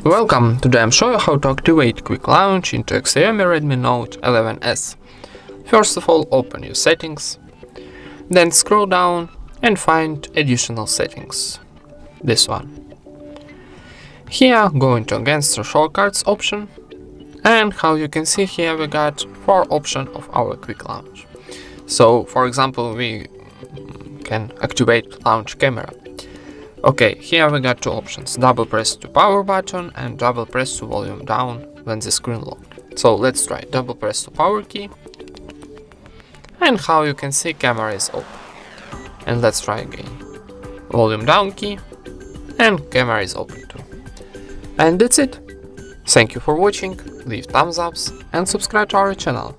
Welcome, today I'm showing you how to activate Quick Launch into Xiaomi Redmi Note 11s. First of all, open your settings, then scroll down and find additional settings, this one. Here go into Against the Shortcuts option, and how you can see here we got 4 options of our Quick Launch. So for example, we can activate launch camera. Okay, here we got 2 options, double press to power button and double press to volume down when the screen locked. So let's try double press to power key, and how you can see camera is open. And let's try again, volume down key, and camera is open too. And that's it. Thank you for watching, leave thumbs ups and subscribe to our channel.